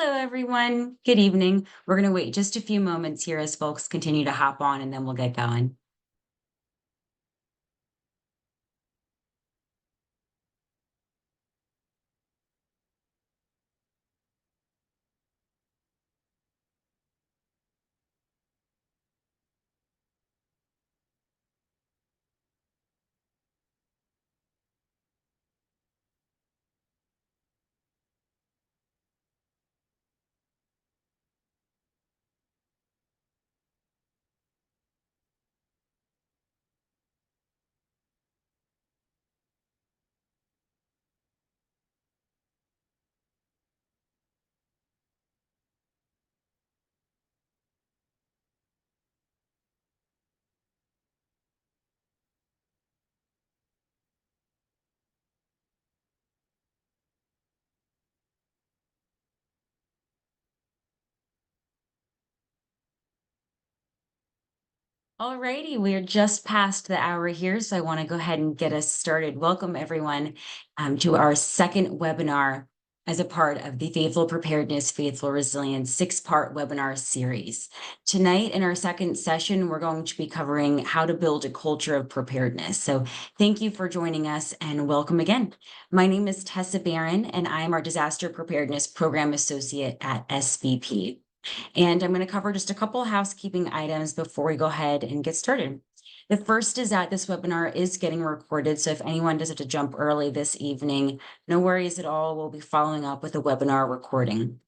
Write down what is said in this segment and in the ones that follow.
Hello, everyone. Good evening. We're going to wait just a few moments here as folks continue to hop on, and then we'll get going. Alrighty, we're just past the hour here, so I want to go ahead and get us started. Welcome, everyone, to our second webinar as a part of the Faithful Preparedness, Faithful Resilience six-part webinar series. Tonight, in our second session, we're going to be covering how to build a culture of preparedness. So thank you for joining us and welcome again. My name is Tessa Barron, and I am our Disaster Preparedness Program Associate at SVP. And I'm going to cover just a couple of housekeeping items before we go ahead and get started. The first is that this webinar is getting recorded, so if anyone does have to jump early this evening, no worries at all. We'll be following up with a webinar recording.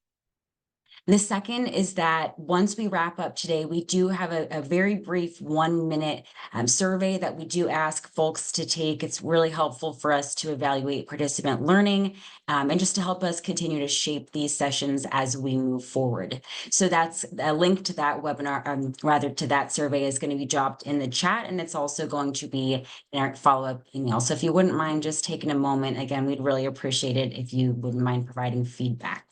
The second is that once we wrap up today, we do have a very brief 1-minute survey that we do ask folks to take. It's really helpful for us to evaluate participant learning and just to help us continue to shape these sessions as we move forward. So that's a link to that webinar, rather to that survey is going to be dropped in the chat, and it's also going to be in our follow-up email. So if you wouldn't mind just taking a moment, again, we'd really appreciate it if you wouldn't mind providing feedback.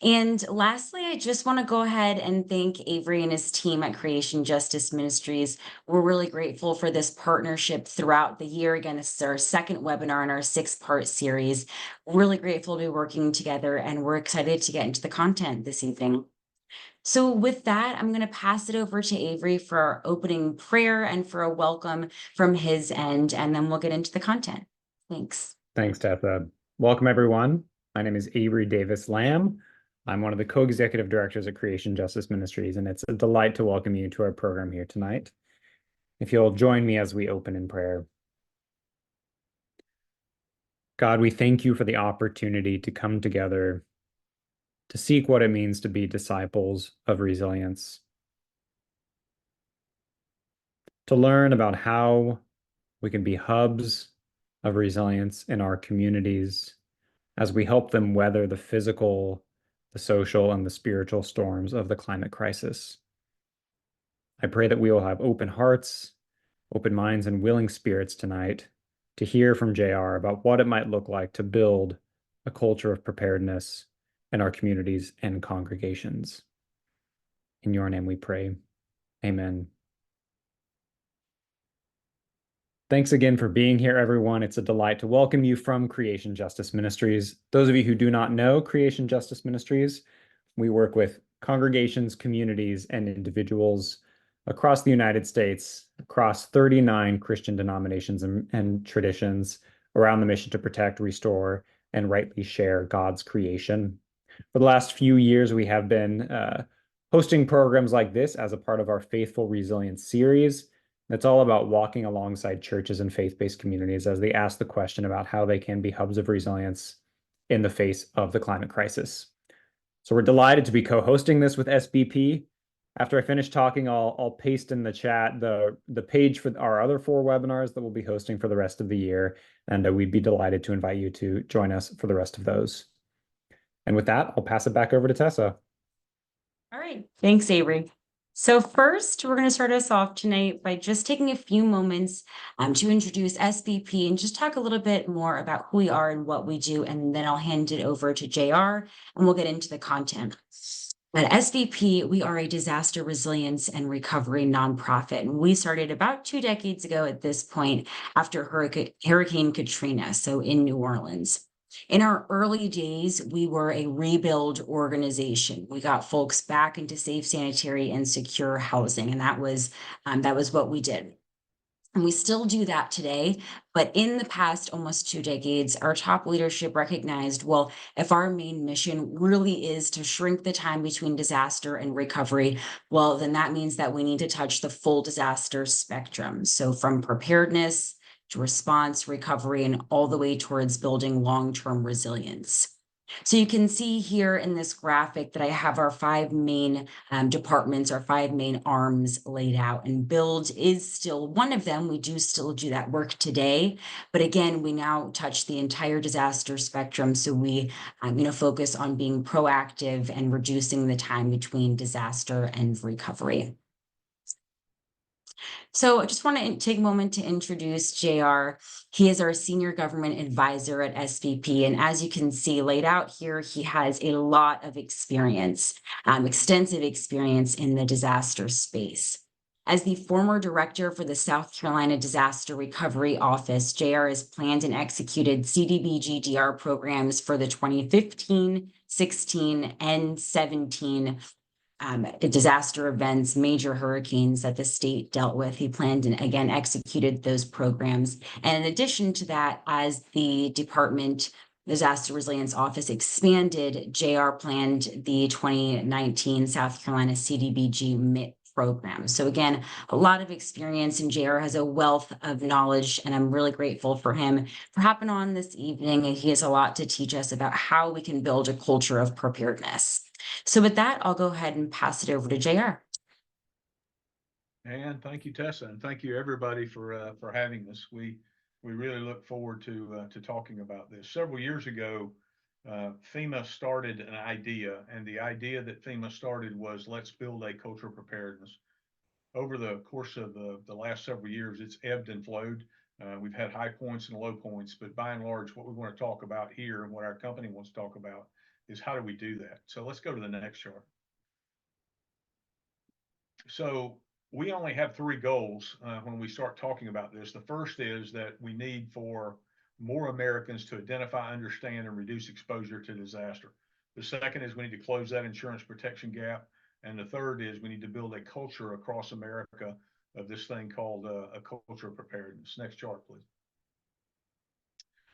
And lastly, I just want to go ahead and thank Avery and his team at Creation Justice Ministries. We're really grateful for this partnership throughout the year. Again, this is our second webinar in our 6-part series. Really grateful to be working together, and we're excited to get into the content this evening. So with that, I'm going to pass it over to Avery for our opening prayer and for a welcome from his end, and then we'll get into the content. Thanks. Thanks, Tessa. Welcome, everyone. My name is Avery Davis Lamb. I'm one of the co-executive directors at Creation Justice Ministries, and it's a delight to welcome you to our program here tonight. If you'll join me as we open in prayer. God, we thank you for the opportunity to come together to seek what it means to be disciples of resilience, to learn about how we can be hubs of resilience in our communities as we help them weather the physical, the social, and the spiritual storms of the climate crisis. I pray that we will have open hearts, open minds, and willing spirits tonight to hear from JR about what it might look like to build a culture of preparedness in our communities and congregations. In your name we pray. Amen. Thanks again for being here, everyone. It's a delight to welcome you from Creation Justice Ministries. Those of you who do not know Creation Justice Ministries, we work with congregations, communities, and individuals across the United States, across 39 Christian denominations and traditions around the mission to protect, restore, and rightly share God's creation. For the last few years, we have been hosting programs like this as a part of our Faithful Resilience series. It's all about walking alongside churches and faith-based communities as they ask the question about how they can be hubs of resilience in the face of the climate crisis. So we're delighted to be co-hosting this with SBP. After I finish talking, I'll paste in the chat the page for our other 4 webinars that we'll be hosting for the rest of the year, and we'd be delighted to invite you to join us for the rest of those. And with that, I'll pass it back over to Tessa. All right. Thanks, Avery. So first, we're going to start us off tonight by just taking a few moments to introduce SVP and just talk a little bit more about who we are and what we do, and then I'll hand it over to JR and we'll get into the content. At SVP, we are a disaster resilience and recovery nonprofit, and we started about 2 decades ago at this point after Hurricane Katrina, so in New Orleans. In our early days, we were a rebuild organization. We got folks back into safe, sanitary, and secure housing, and that was what we did. And we still do that today. But in the past almost 2 decades, our top leadership recognized, well, if our main mission really is to shrink the time between disaster and recovery, well, then that means that we need to touch the full disaster spectrum. So from preparedness to response, recovery, and all the way towards building long-term resilience. So you can see here in this graphic that I have our five main departments, our five main arms laid out, and build is still one of them. We do still do that work today, but again, we now touch the entire disaster spectrum. So we, focus on being proactive and reducing the time between disaster and recovery. So I just want to take a moment to introduce JR. He is our senior government advisor at SVP. And as you can see laid out here, he has a lot of experience, extensive experience in the disaster space. As the former director for the South Carolina Disaster Recovery Office, JR has planned and executed CDBG-DR programs for the 2015, 16, and 17 disaster events, major hurricanes that the state dealt with. He planned and again executed those programs. And in addition to that, as the Department Disaster Resilience Office expanded, JR planned the 2019 South Carolina CDBG MIT program. So again, a lot of experience, and JR has a wealth of knowledge, and I'm really grateful for him for hopping on this evening. And he has a lot to teach us about how we can build a culture of preparedness. So with that, I'll go ahead and pass it over to JR. And thank you, Tessa, and thank you everybody for having us. We really look forward to talking about this. Several years ago, FEMA started an idea, and the idea that FEMA started was let's build a culture of preparedness. Over the course of the last several years, it's ebbed and flowed. We've had high points and low points, but by and large, what we want to talk about here and what our company wants to talk about is how do we do that? So let's go to the next chart. So we only have three goals when we start talking about this. The first is that we need for more Americans to identify, understand, and reduce exposure to disaster. The second is we need to close that insurance protection gap. And the third is we need to build a culture across America of this thing called a culture of preparedness. Next chart, please.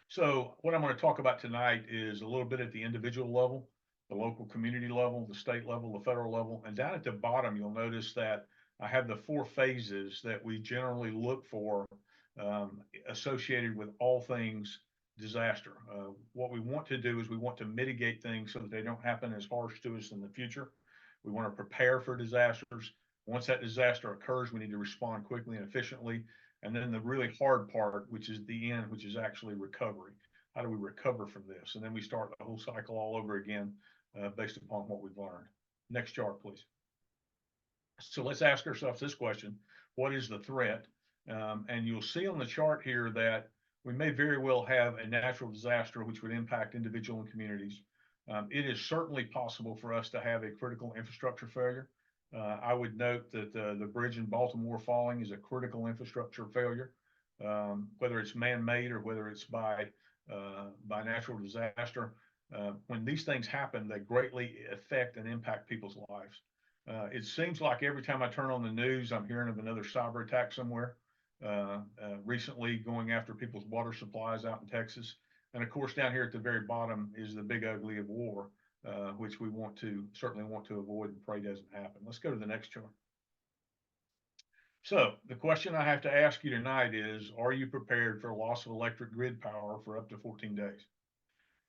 So what I'm going to talk about tonight is a little bit at the individual level, the local community level, the state level, the federal level. And down at the bottom, you'll notice that I have the four phases that we generally look for associated with all things disaster. What we want to do is we want to mitigate things so that they don't happen as harsh to us in the future. We want to prepare for disasters. Once that disaster occurs, we need to respond quickly and efficiently. And then the really hard part, which is the end, which is actually recovery. How do we recover from this? And then we start the whole cycle all over again based upon what we've learned. Next chart, please. So let's ask ourselves this question. What is the threat? And you'll see on the chart here that we may very well have a natural disaster which would impact individual and communities. It is certainly possible for us to have a critical infrastructure failure. I would note that the bridge in Baltimore falling is a critical infrastructure failure, whether it's man-made or whether it's by natural disaster. When these things happen, they greatly affect and impact people's lives. It seems like every time I turn on the news, I'm hearing of another cyber attack somewhere. Recently, going after people's water supplies out in Texas. And of course, down here at the very bottom is the big ugly of war, which we certainly want to avoid and pray doesn't happen. Let's go to the next chart. So the question I have to ask you tonight is, are you prepared for loss of electric grid power for up to 14 days?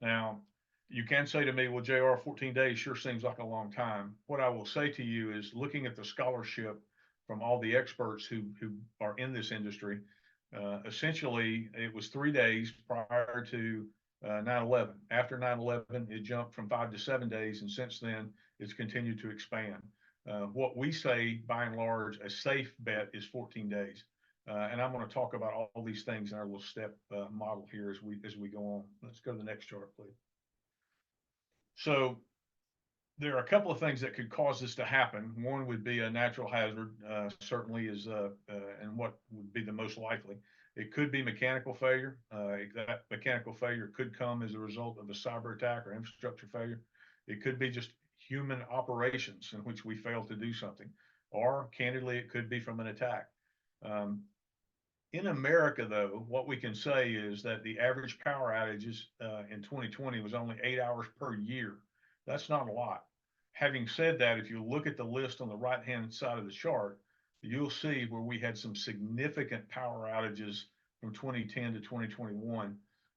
Now, you can say to me, well, JR, 14 days sure seems like a long time. What I will say to you is looking at the scholarship from all the experts who are in this industry, essentially it was 3 days prior to 9/11. After 9/11, it jumped from 5 to 7 days, and since then it's continued to expand. What we say, by and large, a safe bet is 14 days. And I'm going to talk about all these things in our little step model here as we go on. Let's go to the next chart, please. So there are a couple of things that could cause this to happen. One would be a natural hazard, certainly is, and what would be the most likely It could be mechanical failure. That mechanical failure could come as a result of a cyber attack or infrastructure failure. It could be just human operations in which we fail to do something, or candidly, it could be from an attack. In America, though, what we can say is that the average power outages in 2020 was only 8 hours per year. That's not a lot. Having said that, if you look at the list on the right-hand side of the chart, you'll see where we had some significant power outages from 2010 to 2021.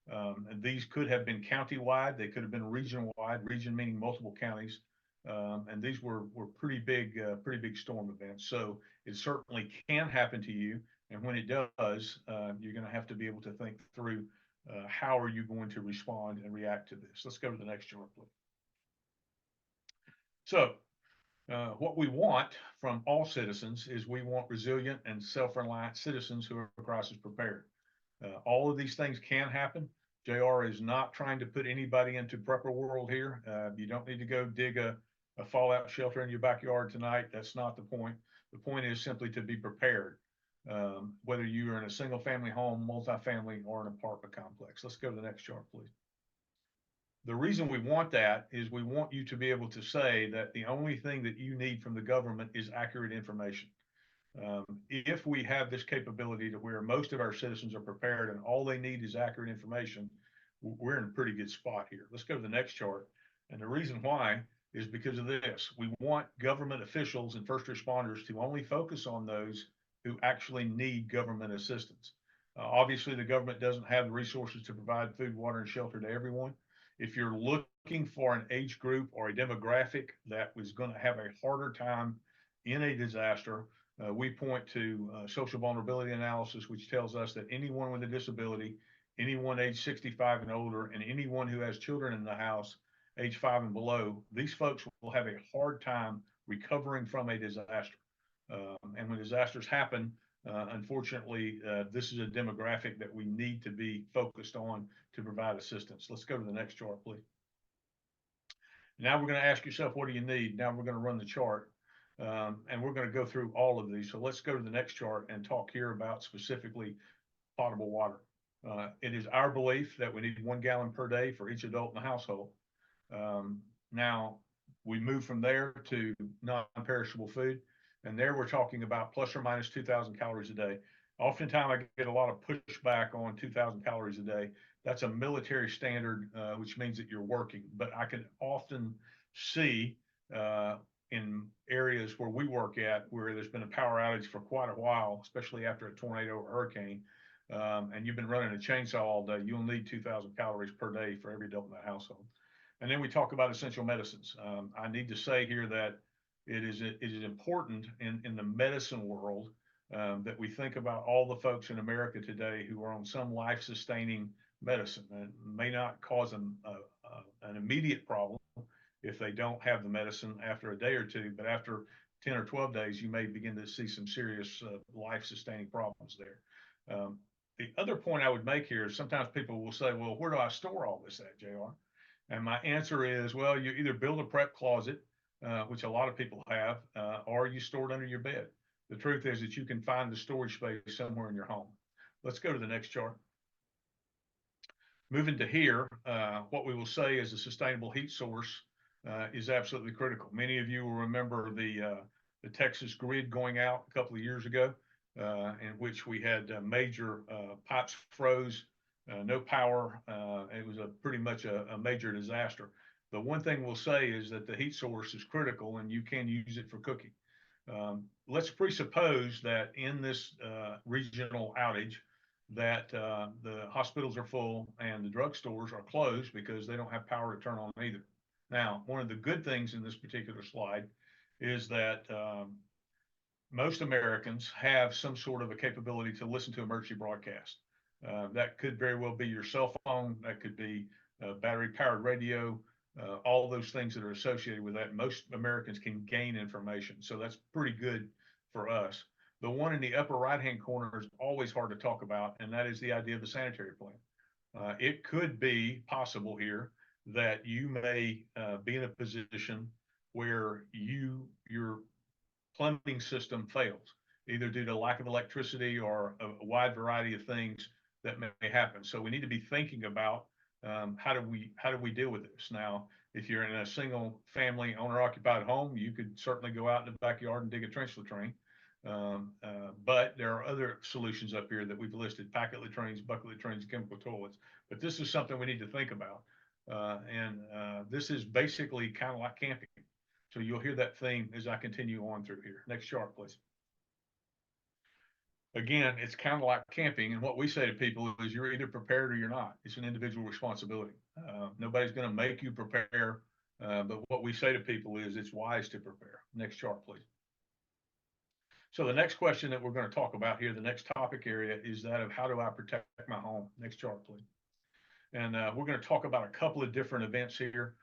And these could have been county-wide, they could have been region-wide, region meaning multiple counties. And these were pretty big storm events. So it certainly can happen to you. And when it does, you're going to have to be able to think through how are you going to respond and react to this. Let's go to the next chart, please. So what we want from all citizens is we want resilient and self-reliant citizens who are crisis prepared. All of these things can happen. JR is not trying to put anybody into prepper world here. You don't need to go dig a fallout shelter in your backyard tonight. That's not the point. The point is simply to be prepared. Whether you are in a single family home, multifamily, or an apartment complex. Let's go to the next chart, please. The reason we want that is we want you to be able to say that the only thing that you need from the government is accurate information. If we have this capability to where most of our citizens are prepared and all they need is accurate information, we're in a pretty good spot here. Let's go to the next chart. And the reason why is because of this. We want government officials and first responders to only focus on those who actually need government assistance. Obviously, the government doesn't have the resources to provide food, water, and shelter to everyone. If you're looking for an age group or a demographic that was going to have a harder time in a disaster, we point to social vulnerability analysis, which tells us that anyone with a disability, anyone age 65 and older, and anyone who has children in the house, age 5 and below, these folks will have a hard time recovering from a disaster. And when disasters happen, unfortunately, this is a demographic that we need to be focused on to provide assistance. Let's go to the next chart, please. Now we're going to ask yourself, what do you need? Now we're going to run the chart, and we're going to go through all of these. So let's go to the next chart and talk here about specifically potable water. It is our belief that we need 1 gallon per day for each adult in the household. Now we move from there to non-perishable food. And there we're talking about plus or minus 2,000 calories a day. Oftentimes I get a lot of pushback on 2,000 calories a day. That's a military standard, which means that you're working. But I can often see in areas where we work at where there's been a power outage for quite a while, especially after a tornado or hurricane, and you've been running a chainsaw all day, you'll need 2,000 calories per day for every adult in the household. And then we talk about essential medicines. I need to say here that it is important in the medicine world that we think about all the folks in America today who are on some life-sustaining medicine. And it may not cause them an immediate problem if they don't have the medicine after a day or two, but after 10 or 12 days, you may begin to see some serious life-sustaining problems there. The other point I would make here is sometimes people will say, well, where do I store all this at, JR? And my answer is, well, you either build a prep closet, which a lot of people have, or you store it under your bed. The truth is that you can find the storage space somewhere in your home. Let's go to the next chart. Moving to here, what we will say is a sustainable heat source is absolutely critical. Many of you will remember the Texas grid going out a couple of years ago, in which we had major pipes froze, no power. It was pretty much a major disaster. The one thing we'll say is that the heat source is critical and you can use it for cooking. Let's presuppose that in this regional outage that the hospitals are full and the drugstores are closed because they don't have power to turn on either. Now, one of the good things in this particular slide is that most Americans have some sort of a capability to listen to emergency broadcast. That could very well be your cell phone, that could be battery-powered radio, all those things that are associated with that. Most Americans can gain information, so that's pretty good for us. The one in the upper right-hand corner is always hard to talk about, and that is the idea of the sanitary plan. It could be possible here that you may be in a position where your plumbing system fails. either due to lack of electricity or a wide variety of things that may happen. So we need to be thinking about how do we deal with this. Now, if you're in a single family owner occupied home, you could certainly go out in the backyard and dig a trench latrine. But there are other solutions up here that we've listed: packet latrines, bucket latrines, chemical toilets. But this is something we need to think about. This is basically kind of like camping. So you'll hear that theme as I continue on through here. Next chart, please. Again, it's kind of like camping. And what we say to people is you're either prepared or you're not. It's an individual responsibility. Nobody's going to make you prepare. But what we say to people is it's wise to prepare. Next chart, please. So the next question that we're going to talk about here, the next topic area, is that of how do I protect my home? Next chart, please. And we're going to talk about a couple of different events here.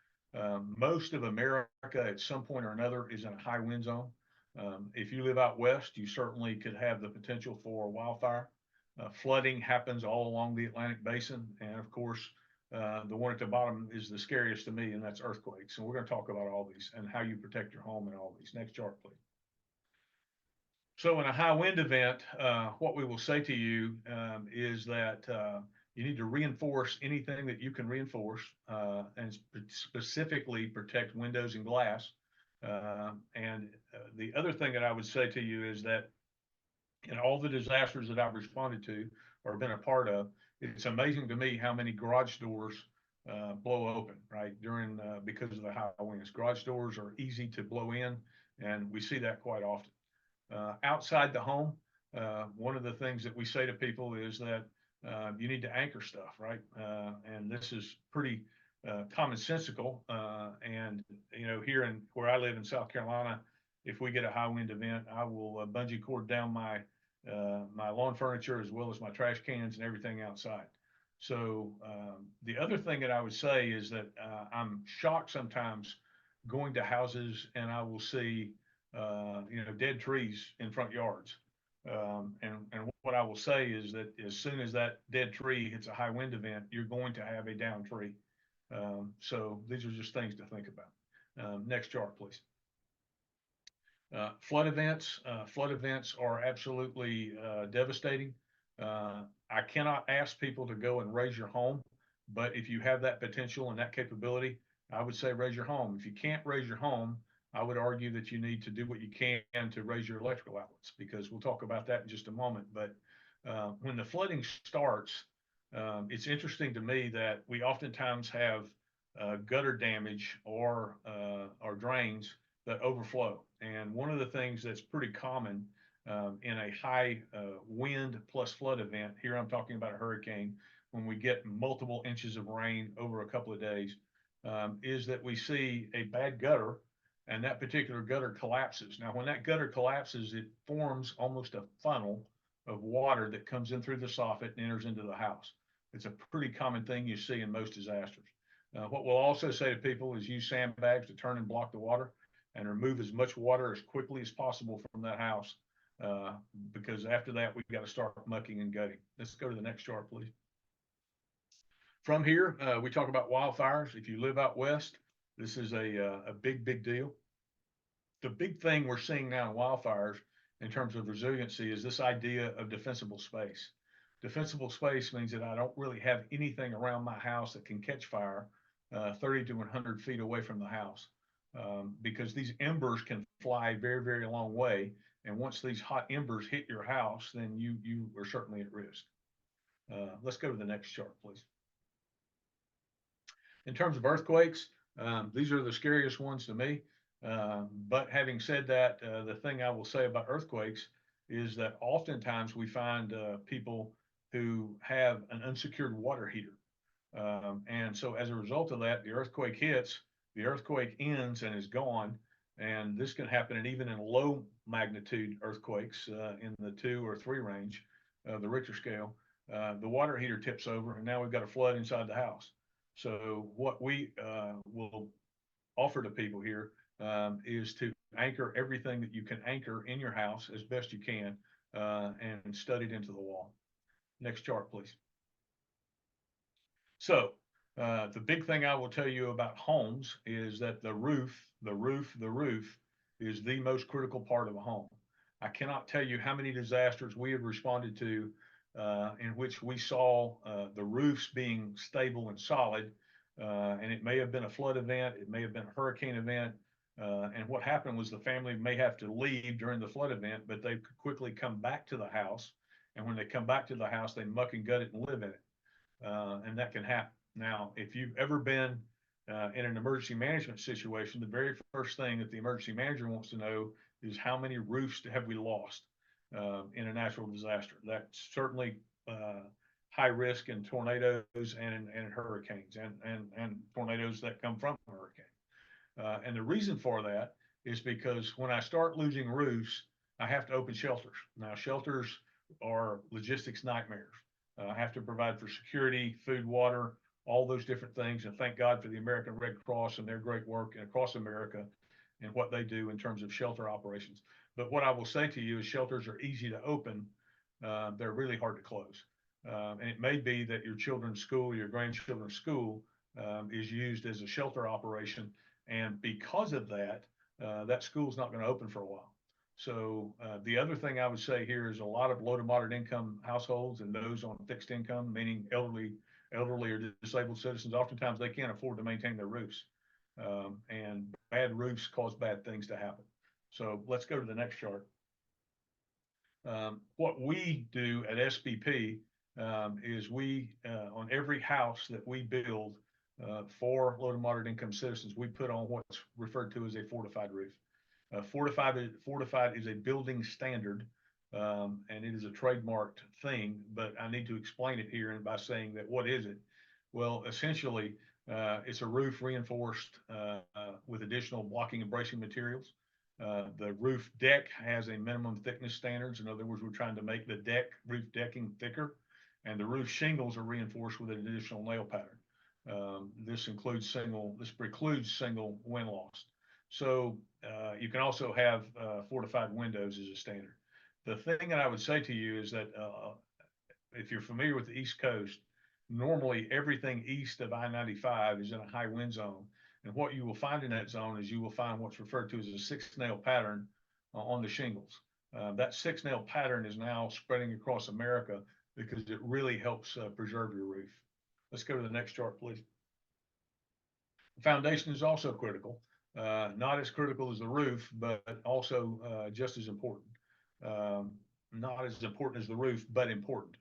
Most of America at some point or another is in a high wind zone. If you live out west, you certainly could have the potential for wildfire. Flooding happens all along the Atlantic basin. And of course, the one at the bottom is the scariest to me, and that's earthquakes. And we're going to talk about all these and how you protect your home and all these. Next chart, please. So in a high wind event, what we will say to you is that you need to reinforce anything that you can reinforce and specifically protect windows and glass. The other thing that I would say to you is that in all the disasters that I've responded to or been a part of, it's amazing to me how many garage doors blow open, right, during because of the high winds. Garage doors are easy to blow in, and we see that quite often. Outside the home, one of the things that we say to people is that you need to anchor stuff, right? And this is pretty commonsensical. And you know, here in where I live in South Carolina, if we get a high wind event, I will bungee cord down my my lawn furniture as well as my trash cans and everything outside. So the other thing that I would say is that I'm shocked sometimes going to houses and I will see you know, dead trees in front yards. And what I will say is that as soon as that dead tree hits a high wind event, you're going to have a down tree. So these are just things to think about. Next chart, please. Flood events. Flood events are absolutely devastating. I cannot ask people to go and raise your home, but if you have that potential and that capability, I would say raise your home. If you can't raise your home, I would argue that you need to do what you can to raise your electrical outlets, because we'll talk about that in just a moment. But when the flooding starts, it's interesting to me that we oftentimes have gutter damage or drains that overflow. And one of the things that's pretty common in a high wind plus flood event, here I'm talking about a hurricane, when we get multiple inches of rain over a couple of days, is that we see a bad gutter, and that particular gutter collapses. Now, when that gutter collapses, it forms almost a funnel of water that comes in through the soffit and enters into the house. It's a pretty common thing you see in most disasters. What we'll also say to people is use sandbags to turn and block the water and remove as much water as quickly as possible from that house, because after that, we've got to start mucking and gutting. Let's go to the next chart, please. From here, we talk about wildfires. If you live out west, this is a big deal. The big thing we're seeing now in wildfires in terms of resiliency is this idea of defensible space. Defensible space means that I don't really have anything around my house that can catch fire 30 to 100 feet away from the house, because these embers can fly very long way. And once these hot embers hit your house, then you are certainly at risk. Let's go to the next chart, please. In terms of earthquakes, these are the scariest ones to me. But having said that, the thing I will say about earthquakes is that oftentimes we find people who have an unsecured water heater. And so as a result of that, the earthquake hits, the earthquake ends and is gone. And this can happen even in low magnitude earthquakes in the 2 or 3 range, the Richter scale. The water heater tips over, and now we've got a flood inside the house. So what we will offer to people here is to anchor everything that you can anchor in your house as best you can and stud it into the wall. Next chart, please. So the big thing I will tell you about homes is that the roof is the most critical part of a home. I cannot tell you how many disasters we have responded to in which we saw the roofs being stable and solid. And it may have been a flood event, it may have been a hurricane event. And what happened was the family may have to leave during the flood event, but they could quickly come back to the house. And when they come back to the house, they muck and gut it and live in it. And that can happen. Now, if you've ever been in an emergency management situation, the very first thing that the emergency manager wants to know is how many roofs have we lost in a natural disaster. That's certainly high risk in tornadoes and in hurricanes and tornadoes that come from a hurricane. And the reason for that is because when I start losing roofs, I have to open shelters. Now, shelters are logistics nightmares. I have to provide for security, food, water, all those different things. And thank God for the American Red Cross and their great work across America and what they do in terms of shelter operations. But what I will say to you is shelters are easy to open. They're really hard to close. And it may be that your children's school, your grandchildren's school is used as a shelter operation. And because of that, that school's not going to open for a while. So the other thing I would say here is a lot of low to moderate income households and those on fixed income, meaning elderly or disabled citizens, oftentimes they can't afford to maintain their roofs. And bad roofs cause bad things to happen. So let's go to the next chart. What we do at SPP is we, on every house that we build for low to moderate income citizens, we put on what's referred to as a fortified roof. Fortified is a building standard, and it is a trademarked thing, but I need to explain it here by saying that what is it? Well, essentially, it's a roof reinforced with additional blocking and bracing materials. The roof deck has a minimum thickness standards. In other words, we're trying to make the roof decking thicker, and the roof shingles are reinforced with an additional nail pattern. This precludes single wind loss. So you can also have fortified windows as a standard. The thing that I would say to you is that if you're familiar with the East Coast, normally everything east of I-95 is in a high wind zone. And what you will find in that zone is you will find what's referred to as a 6-nail pattern on the shingles. That 6-nail pattern is now spreading across America because it really helps preserve your roof. Let's go to the next chart, please. The foundation is also critical. Not as critical as the roof, but also just as important. Not as important as the roof, but important.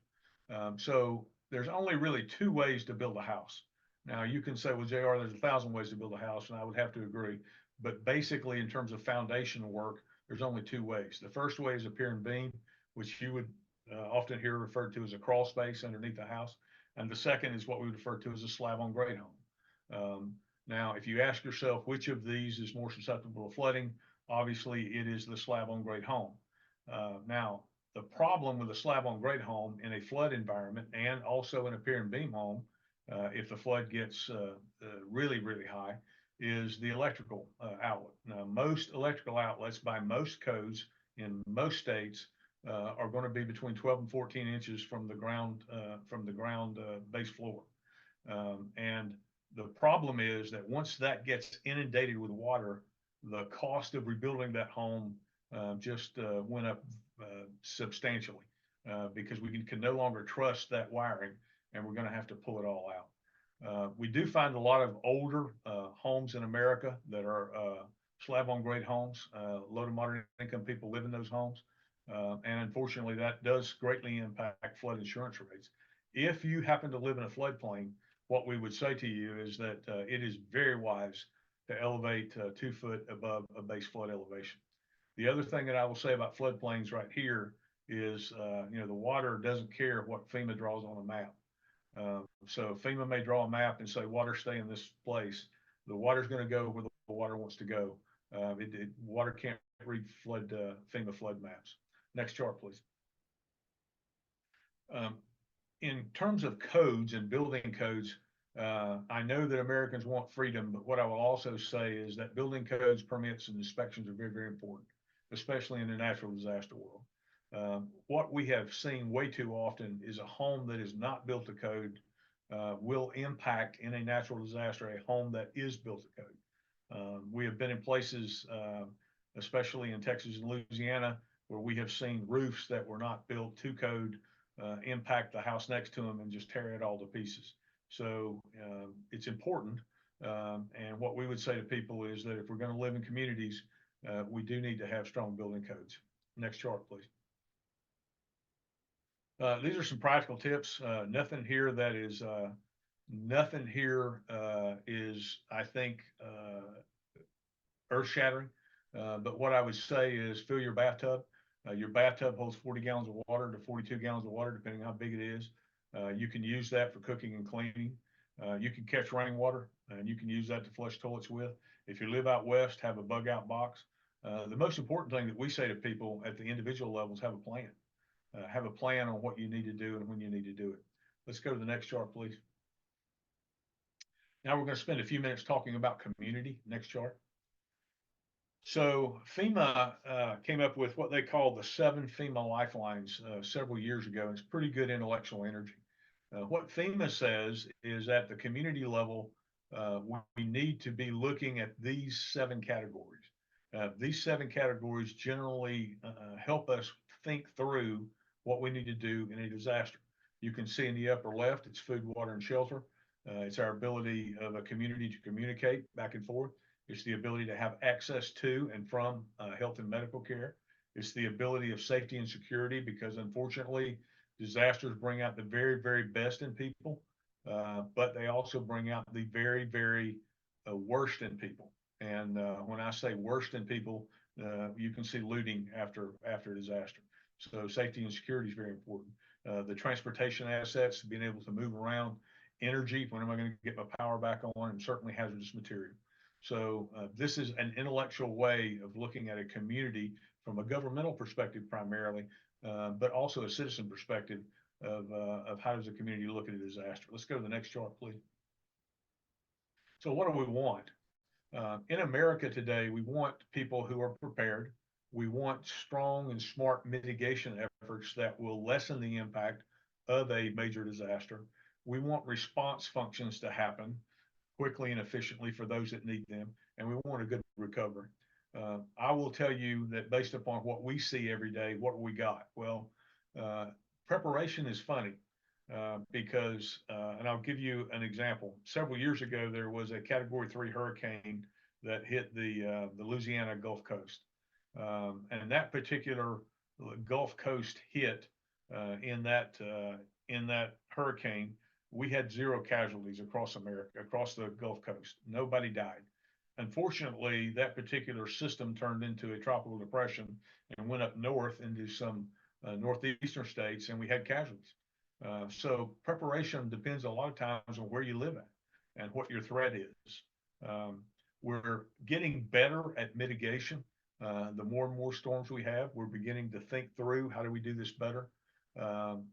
So there's only really 2 ways to build a house. Now you can say, well, JR, there's 1,000 ways to build a house, and I would have to agree. But basically, in terms of foundation work, there's only 2 ways. The first way is a pier and beam, which you would often hear referred to as a crawl space underneath the house. And the second is what we would refer to as a slab on grade home. Now, if you ask yourself which of these is more susceptible to flooding, obviously it is the slab on grade home. Now, the problem with a slab on grade home in a flood environment and also in a pier and beam home, if the flood gets really, really high, is the electrical outlet. Now, most electrical outlets by most codes in most states are going to be between 12 and 14 inches from the ground base floor. And the problem is that once that gets inundated with water, the cost of rebuilding that home just went up substantially because we can no longer trust that wiring, and we're going to have to pull it all out. We do find a lot of older homes in America that are slab on grade homes. Low to moderate income people live in those homes. And unfortunately, that does greatly impact flood insurance rates. If you happen to live in a floodplain, what we would say to you is that it is very wise to elevate 2 foot above a base flood elevation. The other thing that I will say about floodplains right here is, the water doesn't care what FEMA draws on a map. So FEMA may draw a map and say, water stay in this place. The water's going to go where the water wants to go. Water can't read FEMA flood maps. Next chart, please. In terms of codes and building codes, I know that Americans want freedom, but what I will also say is that building codes, permits, and inspections are very, very important, especially in the natural disaster world. What we have seen way too often is a home that is not built to code will impact in a natural disaster a home that is built to code. We have been in places, especially in Texas and Louisiana, where we have seen roofs that were not built to code impact the house next to them and just tear it all to pieces. So it's important. And what we would say to people is that if we're going to live in communities, we do need to have strong building codes. Next chart, please. These are some practical tips. Nothing here is, I think, earth shattering. But what I would say is fill your bathtub. Your bathtub holds 40 gallons of water to 42 gallons of water, depending on how big it is. You can use that for cooking and cleaning. You can catch rainwater, and you can use that to flush toilets with. If you live out west, have a bug out box. The most important thing that we say to people at the individual levels, have a plan. Have a plan on what you need to do and when you need to do it. Let's go to the next chart, please. Now we're going to spend a few minutes talking about community. Next chart. So FEMA came up with what they call the 7 FEMA lifelines several years ago. It's pretty good intellectual energy. What FEMA says is at the community level, we need to be looking at these 7 categories. These 7 categories generally help us think through what we need to do in a disaster. You can see in the upper left, it's food, water, and shelter. It's our ability of a community to communicate back and forth. It's the ability to have access to and from health and medical care. It's the ability of safety and security, because unfortunately, disasters bring out the very, very best in people, but they also bring out the very, very worst in people. And when I say worst in people, you can see looting after disaster. So safety and security is very important. The transportation assets, being able to move around, energy, when am I going to get my power back on, and certainly hazardous material. So this is an intellectual way of looking at a community from a governmental perspective primarily, but also a citizen perspective of how does a community look at a disaster. Let's go to the next chart, please. So what do we want? In America today, we want people who are prepared. We want strong and smart mitigation efforts that will lessen the impact of a major disaster. We want response functions to happen quickly and efficiently for those that need them, and we want a good recovery. I will tell you that based upon what we see every day, what do we got? Well, preparation is funny because, and I'll give you an example. Several years ago, there was a Category 3 hurricane that hit the Louisiana Gulf Coast. And that particular Gulf Coast hit in that hurricane, we had 0 casualties across America, across the Gulf Coast. Nobody died. Unfortunately, that particular system turned into a tropical depression and went up north into some northeastern states, and we had casualties. So preparation depends a lot of times on where you live at and what your threat is. We're getting better at mitigation. The more and more storms we have, we're beginning to think through how do we do this better.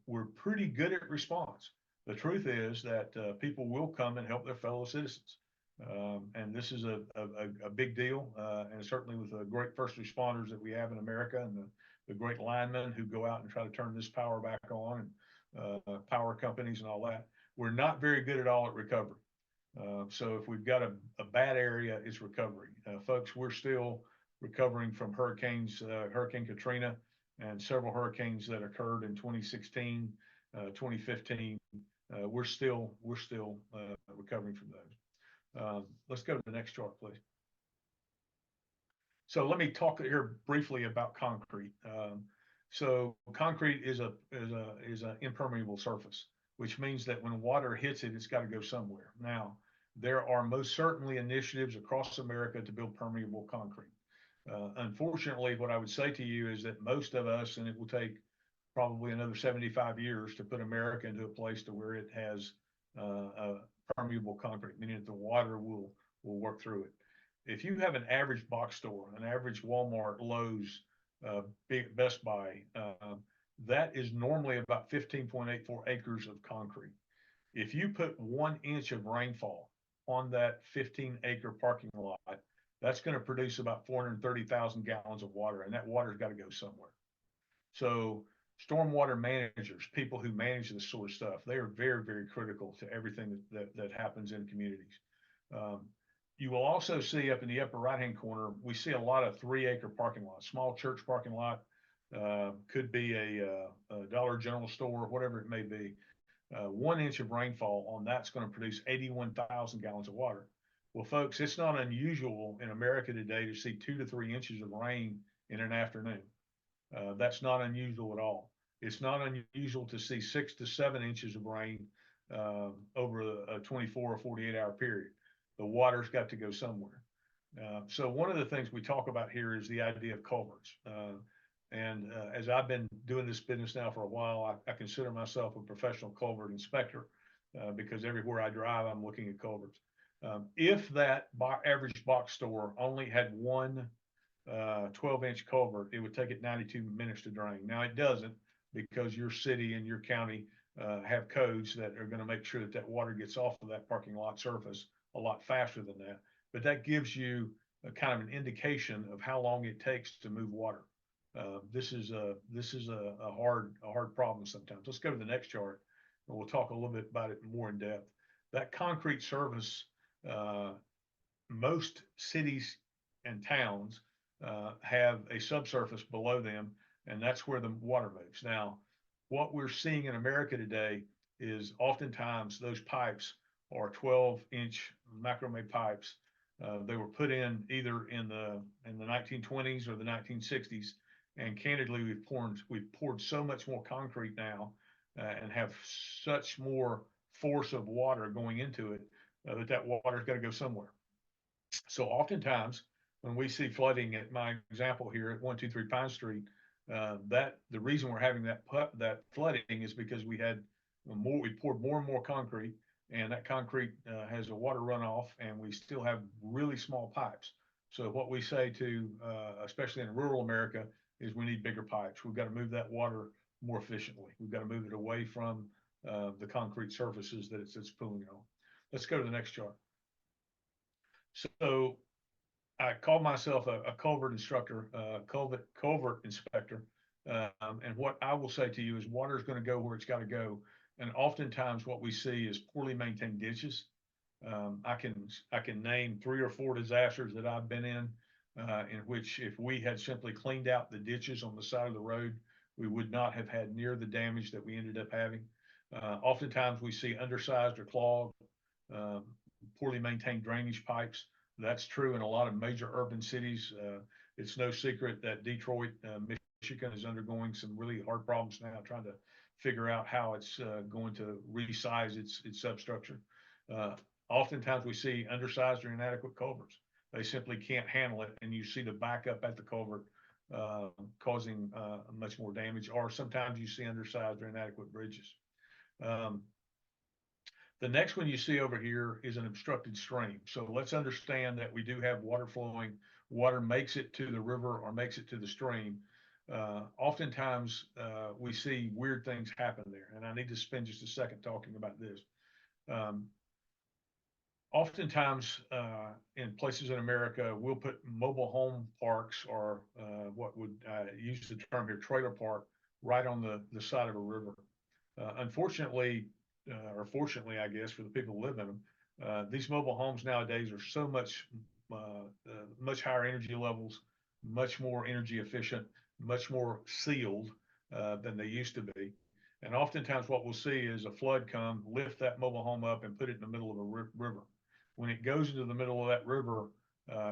We're pretty good at response. The truth is that people will come and help their fellow citizens. And this is a big deal, and certainly with the great first responders that we have in America, and the great linemen who go out and try to turn this power back on, and power companies and all that. We're not very good at all at recovery. So if we've got a bad area, it's recovery. Folks, we're still recovering from hurricanes, Hurricane Katrina, and several hurricanes that occurred in 2016, 2015. We're still recovering from those. Let's go to the next chart, please. So let me talk here briefly about concrete. So concrete is an impermeable surface, which means that when water hits it, it's got to go somewhere. Now, there are most certainly initiatives across America to build permeable concrete. Unfortunately, what I would say to you is that most of us, and it will take probably another 75 years to put America into a place to where it has permeable concrete, meaning that the water will work through it. If you have an average box store, an average Walmart, Lowe's, big Best Buy, that is normally about 15.84 acres of concrete. If you put 1 inch of rainfall on that 15-acre parking lot, that's going to produce about 430,000 gallons of water, and that water's got to go somewhere. So stormwater managers, people who manage this sort of stuff, they are very, very critical to everything that happens in communities. You will also see up in the upper right-hand corner, we see a lot of 3-acre parking lots, small church parking lot, could be a Dollar General store, whatever it may be. 1 inch of rainfall on that's going to produce 81,000 gallons of water. Well, folks, it's not unusual in America today to see 2 to 3 inches of rain in an afternoon. That's not unusual at all. It's not unusual to see 6 to 7 inches of rain over a 24 or 48-hour period. The water's got to go somewhere. So one of the things we talk about here is the idea of culverts. As I've been doing this business now for a while, I consider myself a professional culvert inspector because everywhere I drive, I'm looking at culverts. If that average box store only had one 12-inch culvert, it would take it 92 minutes to drain. Now it doesn't, because your city and your county have codes that are going to make sure that that water gets off of that parking lot surface a lot faster than that. But that gives you a kind of an indication of how long it takes to move water. This is a hard problem sometimes. Let's go to the next chart, and we'll talk a little bit about it more in depth. That concrete surface, most cities and towns have a subsurface below them, and that's where the water moves. Now, what we're seeing in America today is oftentimes those pipes are 12-inch macrame pipes. They were put in either in the 1920s or the 1960s, and candidly, we've poured so much more concrete now and have such more force of water going into it that water's got to go somewhere. So oftentimes, when we see flooding at my example here at 123 Pine Street, that the reason we're having that flooding is because we poured more and more concrete, and that concrete has a water runoff, and we still have really small pipes. So what we say to, especially in rural America, is we need bigger pipes. We've got to move that water more efficiently. We've got to move it away from the concrete surfaces that it's pooling on. Let's go to the next chart. So I call myself a culvert instructor, culvert inspector. And what I will say to you is water is going to go where it's got to go. And oftentimes what we see is poorly maintained ditches. I can name 3 or 4 disasters that I've been in which if we had simply cleaned out the ditches on the side of the road, we would not have had near the damage that we ended up having. Oftentimes we see undersized or clogged, poorly maintained drainage pipes. That's true in a lot of major urban cities. It's no secret that Detroit, Michigan is undergoing some really hard problems now, trying to figure out how it's going to resize its substructure. Oftentimes we see undersized or inadequate culverts. They simply can't handle it, and you see the backup at the culvert causing much more damage, or sometimes you see undersized or inadequate bridges. The next one you see over here is an obstructed stream. So let's understand that we do have water flowing. Water makes it to the river or makes it to the stream. Oftentimes we see weird things happen there, and I need to spend just a second talking about this. Oftentimes in places in America, we'll put mobile home parks, or what would use the term here, trailer park, right on the side of a river. Unfortunately, or fortunately, I guess, for the people who live in them, these mobile homes nowadays are so much higher energy levels, much more energy efficient, much more sealed than they used to be. And oftentimes what we'll see is a flood come, lift that mobile home up and put it in the middle of a river. When it goes into the middle of that river,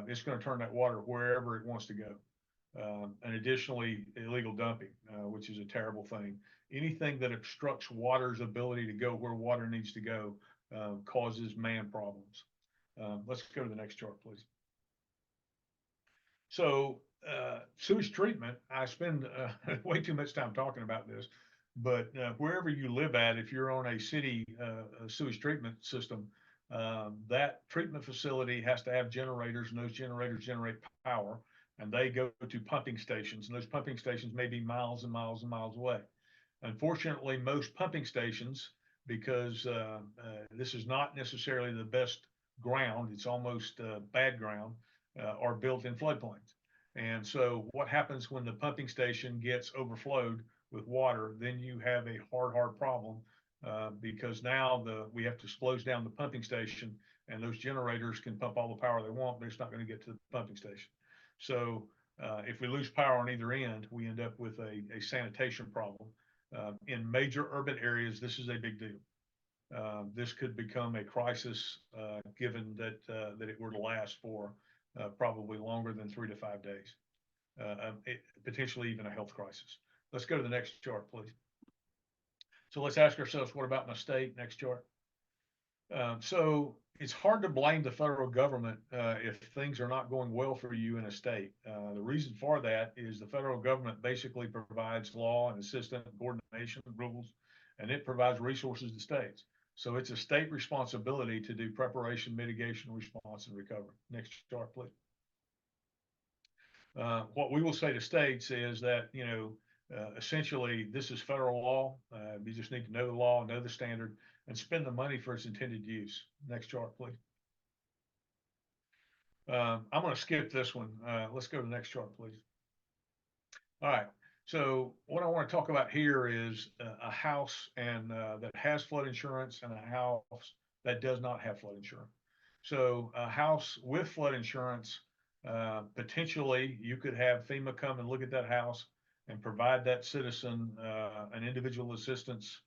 it's going to turn that water wherever it wants to go. And additionally, illegal dumping, which is a terrible thing. Anything that obstructs water's ability to go where water needs to go causes man problems. Let's go to the next chart, please. So sewage treatment, I spend way too much time talking about this, but wherever you live at, if you're on a city sewage treatment system, that treatment facility has to have generators, and those generators generate power, and they go to pumping stations, and those pumping stations may be miles and miles and miles away. Unfortunately, most pumping stations, because this is not necessarily the best ground, it's almost bad ground, are built in floodplains. And so what happens when the pumping station gets overflowed with water, then you have a hard problem. Because now we have to close down the pumping station, and those generators can pump all the power they want, but it's not going to get to the pumping station. So If we lose power on either end, we end up with a sanitation problem. In major urban areas, this is a big deal. This could become a crisis, given that it were to last for probably longer than 3 to 5 days, potentially even a health crisis. Let's go to the next chart, please. So let's ask ourselves, what about my state? Next chart. So it's hard to blame the federal government if things are not going well for you in a state. The reason for that is the federal government basically provides law and assistance, coordination, rules, and it provides resources to states. So it's a state responsibility to do preparation, mitigation, response, and recovery. Next chart, please. What we will say to states is that, essentially this is federal law. You just need to know the law, know the standard, and spend the money for its intended use. Next chart, please. I'm going to skip this one. Let's go to the next chart, please. All right. So what I want to talk about here is a house and that has flood insurance and a house that does not have flood insurance. So a house with flood insurance, potentially you could have FEMA come and look at that house and provide that citizen an individual assistance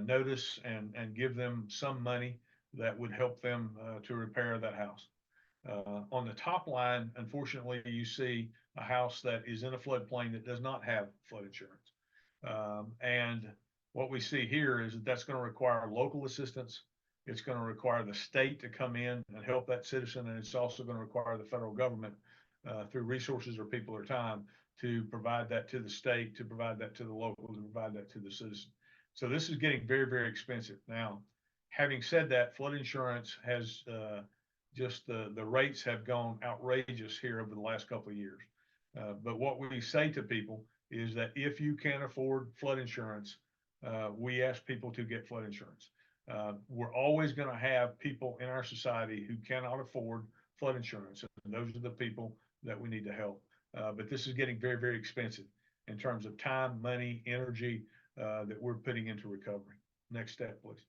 notice and give them some money that would help them to repair that house. On the top line, unfortunately, you see a house that is in a floodplain that does not have flood insurance. And what we see here is that that's going to require local assistance. It's going to require the state to come in and help that citizen. And it's also going to require the federal government through resources or people or time to provide that to the state, to provide that to the local, to provide that to the citizen. So this is getting very, very expensive. Now, having said that, flood insurance has just the rates have gone outrageous here over the last couple of years. But what we say to people is that if you can't afford flood insurance, we ask people to get flood insurance. We're always going to have people in our society who cannot afford flood insurance, and those are the people that we need to help. But this is getting very, very expensive in terms of time, money, energy that we're putting into recovery. Next step, please.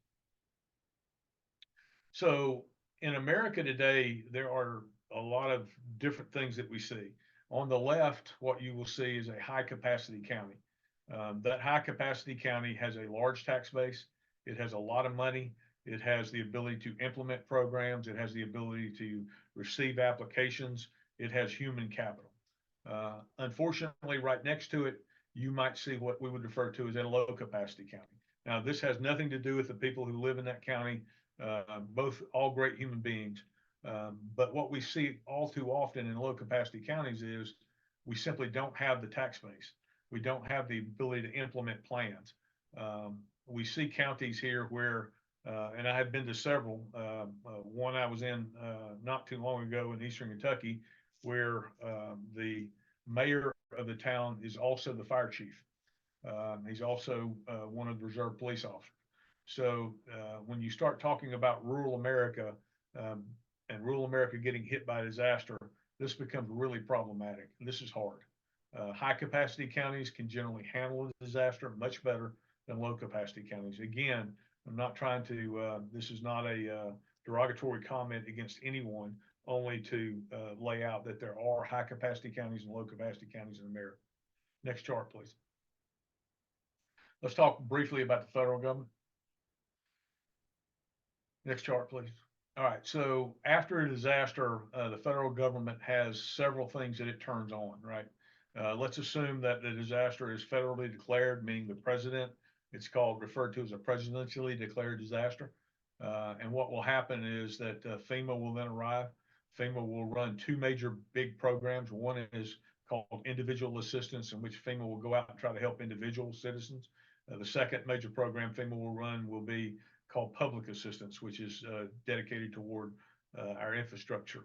So in America today, there are a lot of different things that we see. On the left, what you will see is a high capacity county. That high capacity county has a large tax base. It has a lot of money. It has the ability to implement programs. It has the ability to receive applications. It has human capital. Unfortunately, right next to it, you might see what we would refer to as a low capacity county. Now, this has nothing to do with the people who live in that county, both all great human beings. But what we see all too often in low capacity counties is we simply don't have the tax base. We don't have the ability to implement plans. We see counties here where, and I have been to several, one I was in not too long ago in Eastern Kentucky, where the mayor of the town is also the fire chief. He's also one of the reserve police officers. So when you start talking about rural America and rural America getting hit by disaster, this becomes really problematic. This is hard. High capacity counties can generally handle a disaster much better than low capacity counties. Again, I'm not trying to, this is not a derogatory comment against anyone, only to lay out that there are high capacity counties and low capacity counties in America. Next chart, please. Let's talk briefly about the federal government. Next chart, please. All right, so after a disaster, the federal government has several things that it turns on, right? Let's assume that the disaster is federally declared, meaning the president, it's referred to as a presidentially declared disaster. And what will happen is that FEMA will then arrive. FEMA will run two major big programs. One is called individual assistance, in which FEMA will go out and try to help individual citizens. The second major program FEMA will run will be called public assistance, which is dedicated toward our infrastructure.